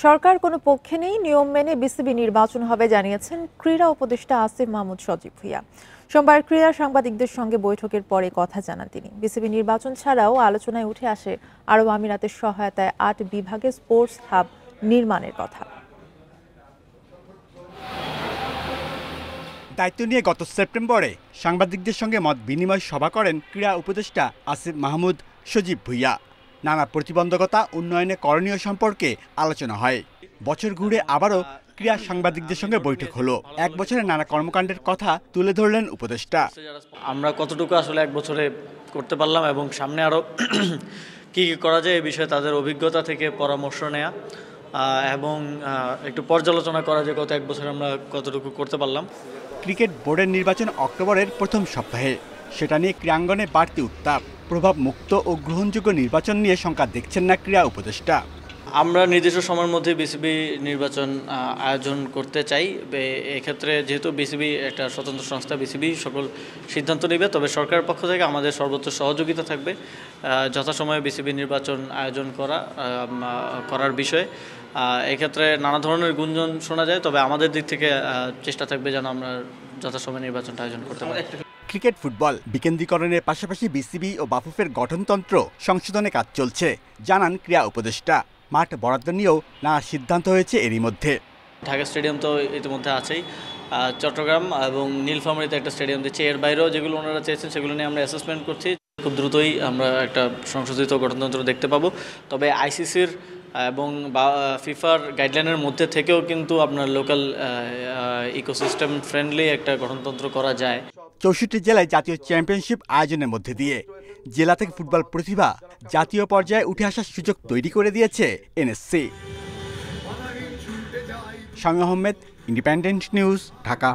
সরকার কোনো পক্ষে নেই, নিয়ম মেনে বিসিবি নির্বাচন হবে জানিয়েছেন ক্রীড়া উপদেষ্টা আসিফ মাহমুদ সজীব ভুঁইয়া। সোমবার ক্রীড়া সাংবাদিকদের সঙ্গে বৈঠকের পরে কথা জানান তিনি। বিসিবি নির্বাচন ছাড়াও আলোচনায় উঠে আসে আরব আমিরাতের সহায়তায় ৮ বিভাগে স্পোর্টস হাব নির্মাণের কথা। দায়িত্ব নিয়ে গত সেপ্টেম্বরে সাংবাদিকদের সঙ্গে মত বিনিময় সভা করেন ক্রীড়া উপদেষ্টা আসিফ মাহমুদ সজীব ভুঁইয়া। নানা প্রতিবন্ধকতা উন্নয়নে করণীয় সম্পর্কে আলোচনা হয়। বছর ঘুরে আবারও ক্রীড়া সাংবাদিকদের সঙ্গে বৈঠক হলো। এক বছরে নানা কর্মকাণ্ডের কথা তুলে ধরলেন উপদেষ্টা। আমরা কতটুকু আসলে এক বছরে করতে পারলাম এবং সামনে আরও কী কী করা যায় এই বিষয়ে তাদের অভিজ্ঞতা থেকে পরামর্শ নেওয়া এবং একটু পর্যালোচনা করা যে গত এক বছরে আমরা কতটুকু করতে পারলাম। ক্রিকেট বোর্ডের নির্বাচন অক্টোবরের প্রথম সপ্তাহে, সেটা নিয়ে ক্রীড়াঙ্গনে বাড়তি উত্তাপ। প্রভাব মুক্ত ও গ্রহণযোগ্য নির্বাচন নিয়ে শঙ্কা দেখছেন না ক্রীড়া উপদেষ্টা। আমরা নির্দিষ্ট সময়ের মধ্যে বিসিবি নির্বাচন আয়োজন করতে চাই। এক্ষেত্রে যেহেতু বিসিবি একটা স্বতন্ত্র সংস্থা, বিসিবি সকল সিদ্ধান্ত নেবে, তবে সরকারের পক্ষ থেকে আমাদের সর্বোচ্চ সহযোগিতা থাকবে যথাসময়ে বিসিবি নির্বাচন আয়োজন করার বিষয়ে। এক্ষেত্রে নানা ধরনের গুঞ্জন শোনা যায়, তবে আমাদের দিক থেকে চেষ্টা থাকবে যেন আমরা যথাসময়ে নির্বাচনটা আয়োজন করতে পারি। ক্রিকেট ফুটবল বিকেন্দ্রীকরণের পাশাপাশি বিসিবি ও বাফুফের গঠনতন্ত্র সংশোধনে কাজ চলছে জানান ক্রীড়া উপদেষ্টা। মাঠ বরাদ্দ নিয়েও নানা সিদ্ধান্ত হয়েছে এরই মধ্যে। ঢাকা স্টেডিয়াম তো ইতিমধ্যে আছেই, চট্টগ্রাম এবং নীলফামারীতে একটা স্টেডিয়াম দিচ্ছে। এর বাইরেও যেগুলো ওনারা চেয়েছেন সেগুলো নিয়ে আমরা অ্যাসেসমেন্ট করছি। খুব দ্রুতই আমরা একটা সংশোধিত গঠনতন্ত্র দেখতে পাবো। তবে আইসিসির এবং ফিফার গাইডলাইনের মধ্যে থেকেও কিন্তু আপনার লোকাল ইকোসিস্টেম ফ্রেন্ডলি একটা গঠনতন্ত্র করা যায়। 64 জেলায় জাতীয় চ্যাম্পিয়নশিপ আয়োজনের মধ্যে দিয়ে জেলা থেকে ফুটবল প্রতিভা জাতীয় পর্যায়ে উঠে আসার সুযোগ তৈরি করে দিয়েছে NSC. Shamim Ahmed, independent news, Dhaka.